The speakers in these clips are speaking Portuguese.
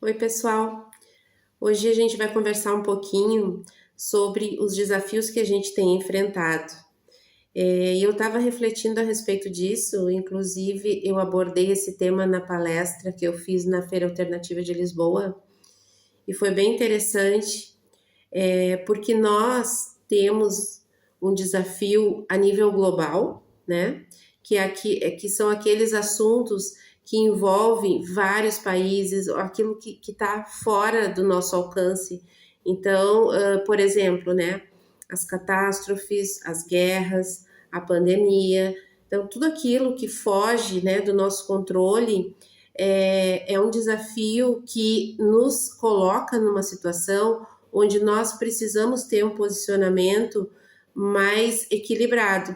Oi, pessoal. Hoje a gente vai conversar um pouquinho sobre os desafios que a gente tem enfrentado. E eu estava refletindo a respeito disso, inclusive eu abordei esse tema na palestra que eu fiz na Feira Alternativa de Lisboa, e foi bem interessante, porque nós temos um desafio a nível global, né? Que são aqueles assuntos que envolvem vários países, aquilo que está fora do nosso alcance. Então, por exemplo, né? As catástrofes, as guerras, a pandemia. Então, tudo aquilo que foge, né, do nosso controle é um desafio que nos coloca numa situação onde nós precisamos ter um posicionamento mais equilibrado.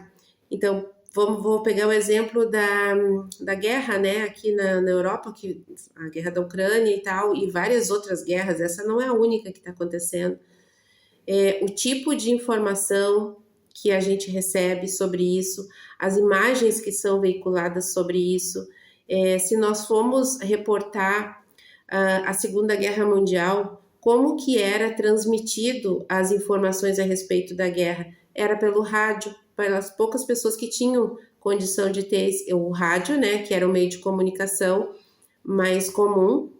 Então, vou pegar o exemplo da guerra, né, aqui na Europa, a guerra da Ucrânia e tal, e várias outras guerras, essa não é a única que está acontecendo. O tipo de informação que a gente recebe sobre isso, as imagens que são veiculadas sobre isso. Se nós formos reportar a Segunda Guerra Mundial, como que era transmitido as informações a respeito da guerra? Era pelo rádio, pelas poucas pessoas que tinham condição de ter o rádio, né, que era o meio de comunicação mais comum.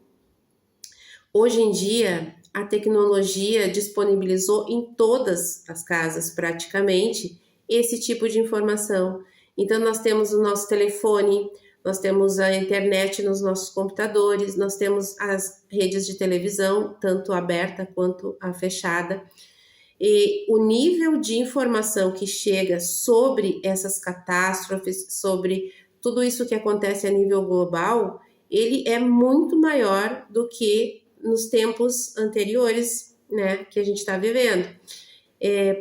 Hoje em dia, a tecnologia disponibilizou em todas as casas, praticamente, esse tipo de informação. Então, nós temos o nosso telefone, nós temos a internet nos nossos computadores, nós temos as redes de televisão, tanto aberta quanto a fechada. E o nível de informação que chega sobre essas catástrofes, sobre tudo isso que acontece a nível global, ele é muito maior do que nos tempos anteriores, né, que a gente está vivendo.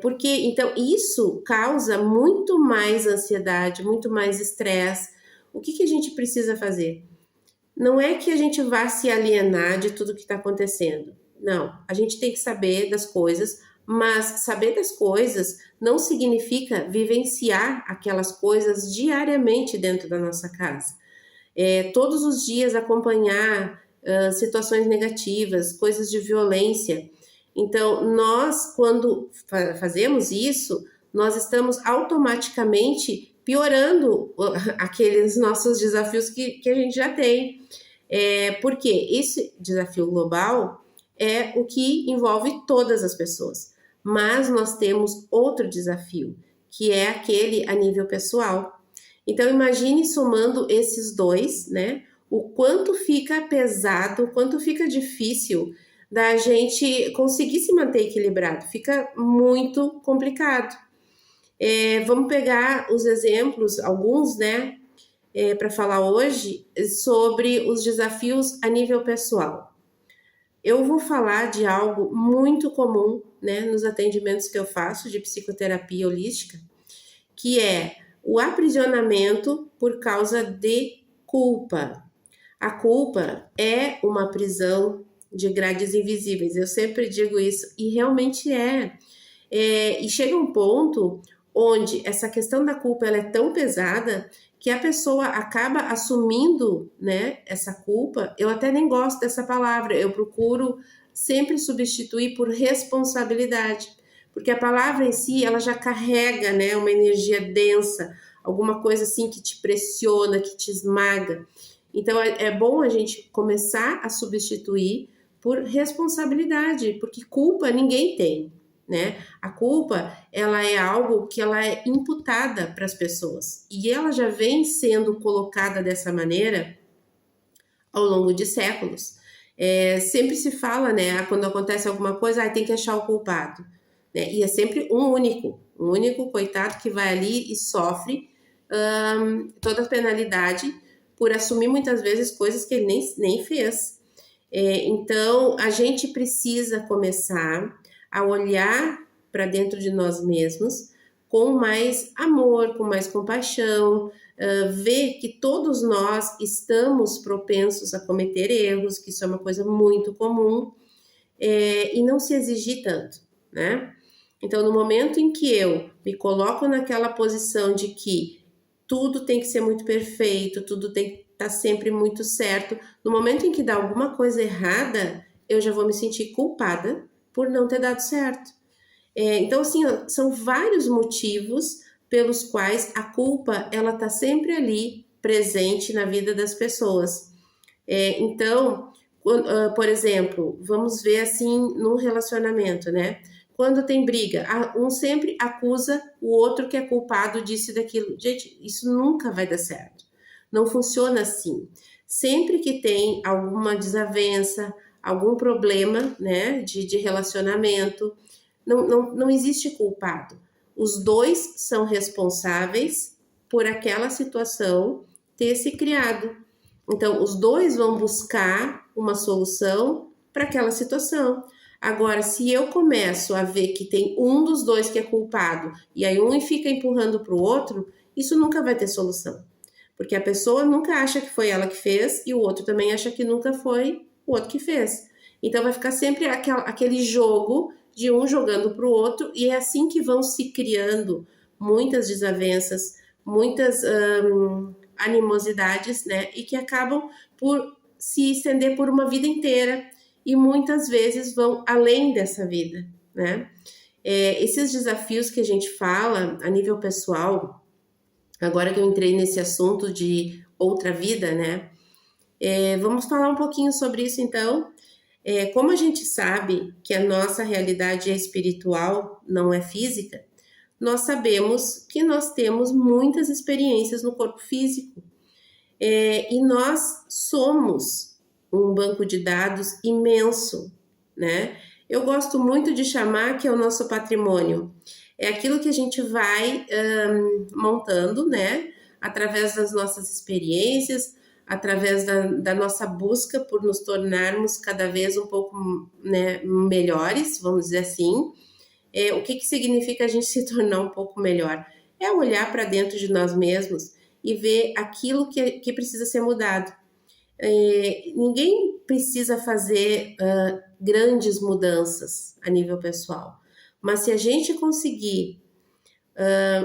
Porque, então, isso causa muito mais ansiedade, muito mais estresse. O que a gente precisa fazer? Não é que a gente vá se alienar de tudo que está acontecendo. Não, a gente tem que saber das coisas, mas saber das coisas não significa vivenciar aquelas coisas diariamente dentro da nossa casa. Todos os dias acompanhar situações negativas, coisas de violência. Então, nós, quando fazemos isso, nós estamos automaticamente piorando aqueles nossos desafios que a gente já tem. Porque esse desafio global é o que envolve todas as pessoas. Mas nós temos outro desafio, que é aquele a nível pessoal. Então, imagine somando esses dois, né? O quanto fica pesado, o quanto fica difícil da gente conseguir se manter equilibrado. Fica muito complicado. Vamos pegar os exemplos, alguns, né? Para falar hoje sobre os desafios a nível pessoal. Eu vou falar de algo muito comum, né? Nos atendimentos que eu faço de psicoterapia holística, que é o aprisionamento por causa de culpa. A culpa é uma prisão de grades invisíveis. Eu sempre digo isso e realmente é. E chega um ponto onde essa questão da culpa ela é tão pesada que a pessoa acaba assumindo, né, essa culpa. Eu até nem gosto dessa palavra. Eu procuro sempre substituir por responsabilidade. Porque a palavra em si, ela já carrega, né, uma energia densa, alguma coisa assim que te pressiona, que te esmaga. Então, é bom a gente começar a substituir por responsabilidade, porque culpa ninguém tem, né? A culpa, ela é algo que ela é imputada para as pessoas, e ela já vem sendo colocada dessa maneira ao longo de séculos. Sempre se fala, né, quando acontece alguma coisa, tem que achar o culpado. Né? E é sempre um único coitado que vai ali e sofre toda a penalidade por assumir muitas vezes coisas que ele nem fez. Então, a gente precisa começar a olhar para dentro de nós mesmos com mais amor, com mais compaixão, ver que todos nós estamos propensos a cometer erros, que isso é uma coisa muito comum, e não se exigir tanto, né? Então, no momento em que eu me coloco naquela posição de que tudo tem que ser muito perfeito, tudo tem que tá sempre muito certo. No momento em que dá alguma coisa errada, eu já vou me sentir culpada por não ter dado certo. Então, assim, ó, são vários motivos pelos quais a culpa, ela tá sempre ali, presente na vida das pessoas. Então, por exemplo, vamos ver assim num relacionamento, né? Quando tem briga, um sempre acusa o outro que é culpado disso e daquilo. Gente, isso nunca vai dar certo. Não funciona assim. Sempre que tem alguma desavença, algum problema, né, de relacionamento, não existe culpado. Os dois são responsáveis por aquela situação ter se criado. Então, os dois vão buscar uma solução para aquela situação. Agora, se eu começo a ver que tem um dos dois que é culpado e aí um fica empurrando para o outro, isso nunca vai ter solução. Porque a pessoa nunca acha que foi ela que fez e o outro também acha que nunca foi o outro que fez. Então, vai ficar sempre aquele jogo de um jogando para o outro e é assim que vão se criando muitas desavenças, muitas animosidades, né? E que acabam por se estender por uma vida inteira e muitas vezes vão além dessa vida, né? Esses desafios que a gente fala a nível pessoal, agora que eu entrei nesse assunto de outra vida, né? Vamos falar um pouquinho sobre isso então. Como a gente sabe que a nossa realidade é espiritual, não é física, nós sabemos que nós temos muitas experiências no corpo físico. E nós somos um banco de dados imenso, né? Eu gosto muito de chamar que é o nosso patrimônio. É aquilo que a gente vai montando, né? Através das nossas experiências, através da nossa busca por nos tornarmos cada vez um pouco, né, melhores, vamos dizer assim. O que significa a gente se tornar um pouco melhor? É olhar para dentro de nós mesmos e ver aquilo que precisa ser mudado. Ninguém precisa fazer grandes mudanças a nível pessoal, mas se a gente conseguir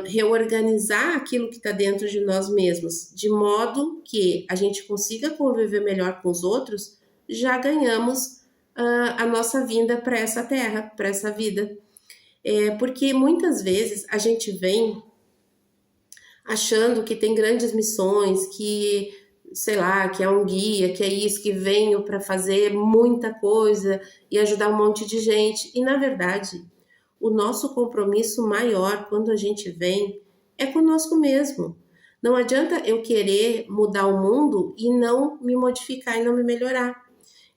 reorganizar aquilo que está dentro de nós mesmos, de modo que a gente consiga conviver melhor com os outros, já ganhamos a nossa vinda para essa terra, para essa vida. Porque muitas vezes a gente vem achando que tem grandes missões, que, sei lá, que é um guia, que é isso, que venho para fazer muita coisa e ajudar um monte de gente. E, na verdade, o nosso compromisso maior quando a gente vem é conosco mesmo. Não adianta eu querer mudar o mundo e não me modificar e não me melhorar.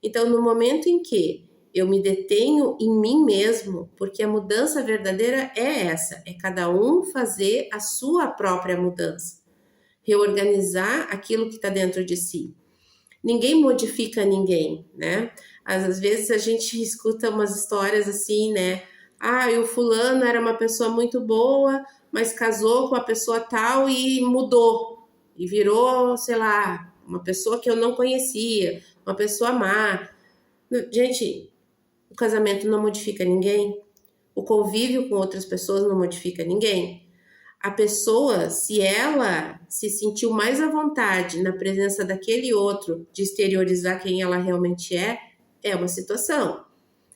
Então, no momento em que eu me detenho em mim mesmo, porque a mudança verdadeira é essa, é cada um fazer a sua própria mudança, reorganizar aquilo que está dentro de si. Ninguém modifica ninguém, né? Às vezes a gente escuta umas histórias assim, né? O fulano era uma pessoa muito boa, mas casou com a pessoa tal e mudou, e virou, sei lá, uma pessoa que eu não conhecia, uma pessoa má. Gente, o casamento não modifica ninguém. O convívio com outras pessoas não modifica ninguém. A pessoa, se ela se sentiu mais à vontade na presença daquele outro de exteriorizar quem ela realmente é uma situação.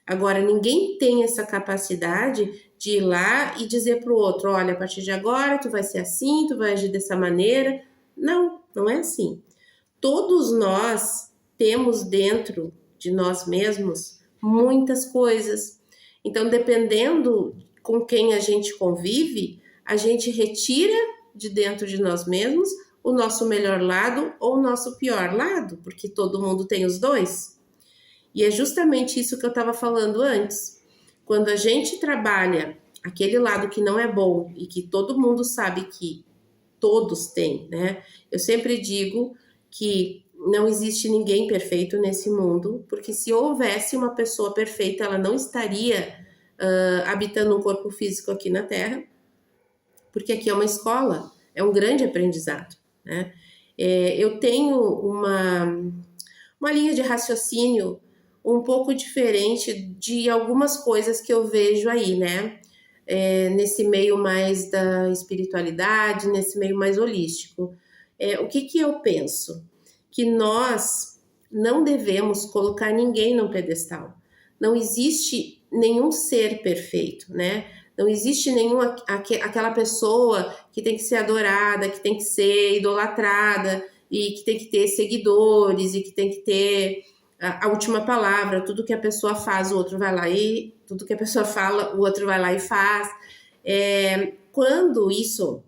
Agora, ninguém tem essa capacidade de ir lá e dizer para o outro, olha, a partir de agora tu vai ser assim, tu vai agir dessa maneira. Não, não é assim. Todos nós temos dentro de nós mesmos muitas coisas. Então, dependendo com quem a gente convive, a gente retira de dentro de nós mesmos o nosso melhor lado ou o nosso pior lado, porque todo mundo tem os dois. E é justamente isso que eu estava falando antes. Quando a gente trabalha aquele lado que não é bom e que todo mundo sabe que todos têm, né? Eu sempre digo que não existe ninguém perfeito nesse mundo, porque se houvesse uma pessoa perfeita, ela não estaria habitando um corpo físico aqui na Terra, porque aqui é uma escola, é um grande aprendizado, né? Eu tenho uma linha de raciocínio um pouco diferente de algumas coisas que eu vejo aí, né? Nesse meio mais da espiritualidade, nesse meio mais holístico. O que eu penso? que nós não devemos colocar ninguém num pedestal. Não existe nenhum ser perfeito, né? Não existe aquela pessoa que tem que ser adorada, que tem que ser idolatrada e que tem que ter seguidores e que tem que ter a última palavra. Tudo que a pessoa faz, o outro vai lá e tudo que a pessoa fala, o outro vai lá e faz. Quando isso,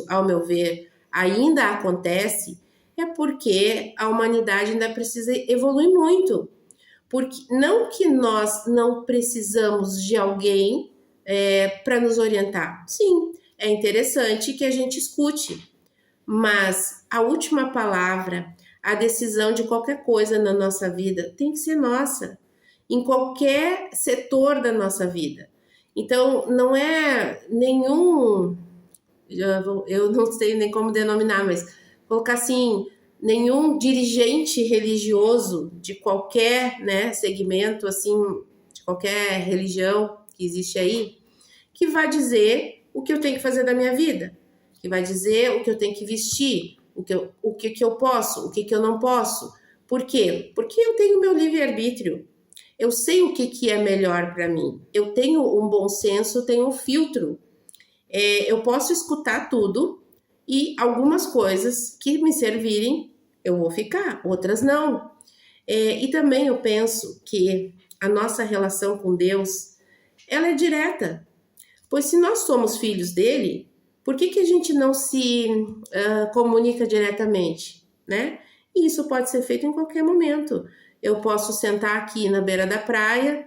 ao meu ver, ainda acontece, é porque a humanidade ainda precisa evoluir muito. Porque não que nós não precisamos de alguém para nos orientar. Sim, é interessante que a gente escute, mas a última palavra, a decisão de qualquer coisa na nossa vida tem que ser nossa, em qualquer setor da nossa vida. Então, não é nenhum, eu não sei nem como denominar, mas colocar assim, nenhum dirigente religioso de qualquer, né, segmento, assim, de qualquer religião que existe aí, que vai dizer o que eu tenho que fazer da minha vida, que vai dizer o que eu tenho que vestir, o que eu posso, o que eu não posso. Por quê? Porque eu tenho meu livre-arbítrio. Eu sei o que é melhor para mim. Eu tenho um bom senso, eu tenho um filtro. Eu posso escutar tudo e algumas coisas que me servirem, eu vou ficar, outras não. E também eu penso que a nossa relação com Deus, ela é direta. Pois se nós somos filhos dele, por que a gente não se comunica diretamente, né? E isso pode ser feito em qualquer momento. Eu posso sentar aqui na beira da praia,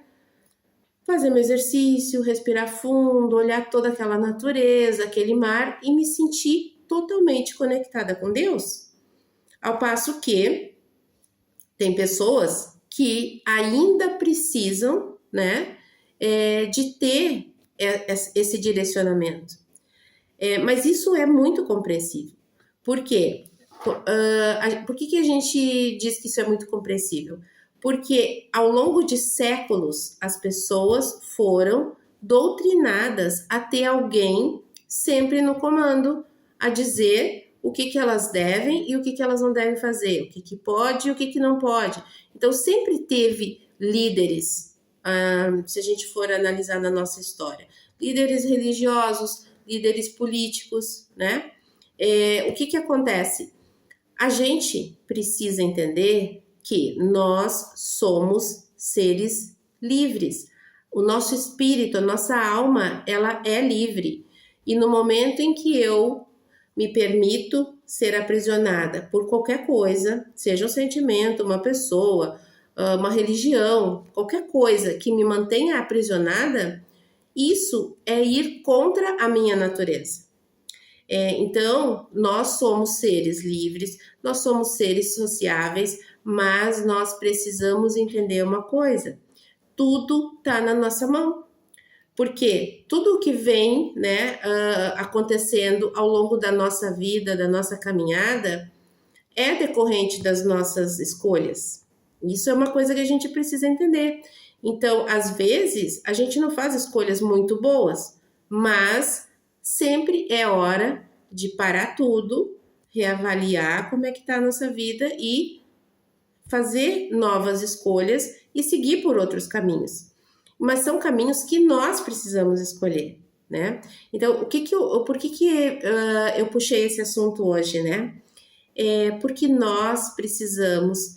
fazer meu exercício, respirar fundo, olhar toda aquela natureza, aquele mar e me sentir totalmente conectada com Deus. Ao passo que tem pessoas que ainda precisam, né, de ter esse direcionamento. Mas isso é muito compreensível. Por quê? Por que a gente diz que isso é muito compreensível? Porque ao longo de séculos as pessoas foram doutrinadas a ter alguém sempre no comando, a dizer o que elas devem e o que elas não devem fazer, o que pode e o que não pode. Então sempre teve líderes, se a gente for analisar na nossa história, líderes religiosos, líderes políticos, né? O que acontece? A gente precisa entender que nós somos seres livres. O nosso espírito, a nossa alma, ela é livre. E no momento em que eu me permito ser aprisionada por qualquer coisa, seja um sentimento, uma pessoa, uma religião, qualquer coisa que me mantenha aprisionada, isso é ir contra a minha natureza. Então, nós somos seres livres, nós somos seres sociáveis, mas nós precisamos entender uma coisa: tudo está na nossa mão. Porque tudo o que vem, né, acontecendo ao longo da nossa vida, da nossa caminhada, é decorrente das nossas escolhas. Isso é uma coisa que a gente precisa entender. Então, às vezes, a gente não faz escolhas muito boas, mas sempre é hora de parar tudo, reavaliar como é que está a nossa vida e fazer novas escolhas e seguir por outros caminhos. Mas são caminhos que nós precisamos escolher, né? Então, por que eu puxei esse assunto hoje, né? Porque nós precisamos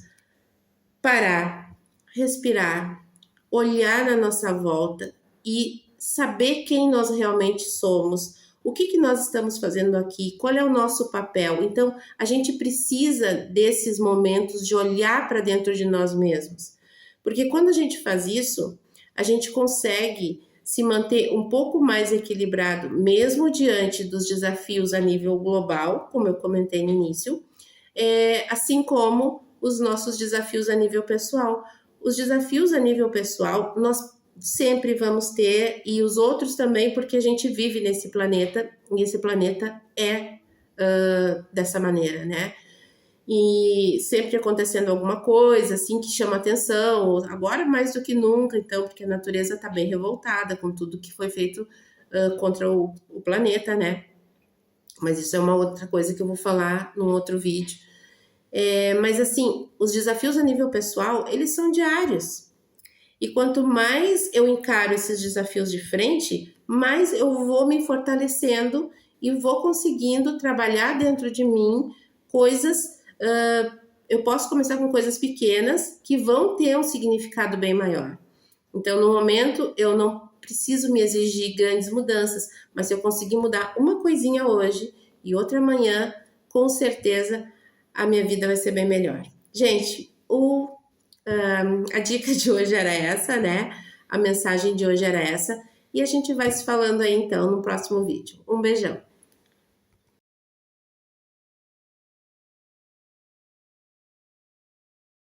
parar, respirar, olhar na nossa volta e saber quem nós realmente somos, o que nós estamos fazendo aqui, qual é o nosso papel. Então, a gente precisa desses momentos de olhar para dentro de nós mesmos. Porque quando a gente faz isso, a gente consegue se manter um pouco mais equilibrado, mesmo diante dos desafios a nível global, como eu comentei no início, assim como os nossos desafios a nível pessoal. Os desafios a nível pessoal, nós sempre vamos ter, e os outros também, porque a gente vive nesse planeta, e esse planeta é dessa maneira, né? E sempre acontecendo alguma coisa, assim, que chama atenção, agora mais do que nunca, então, porque a natureza está bem revoltada com tudo que foi feito contra o planeta, né? Mas isso é uma outra coisa que eu vou falar num outro vídeo. Mas assim, os desafios a nível pessoal, eles são diários. E quanto mais eu encaro esses desafios de frente, mais eu vou me fortalecendo e vou conseguindo trabalhar dentro de mim coisas. Eu posso começar com coisas pequenas que vão ter um significado bem maior. Então, no momento, eu não preciso me exigir grandes mudanças, mas se eu conseguir mudar uma coisinha hoje e outra amanhã, com certeza a minha vida vai ser bem melhor. Gente, a dica de hoje era essa, né? A mensagem de hoje era essa. E a gente vai se falando aí então no próximo vídeo. Um beijão!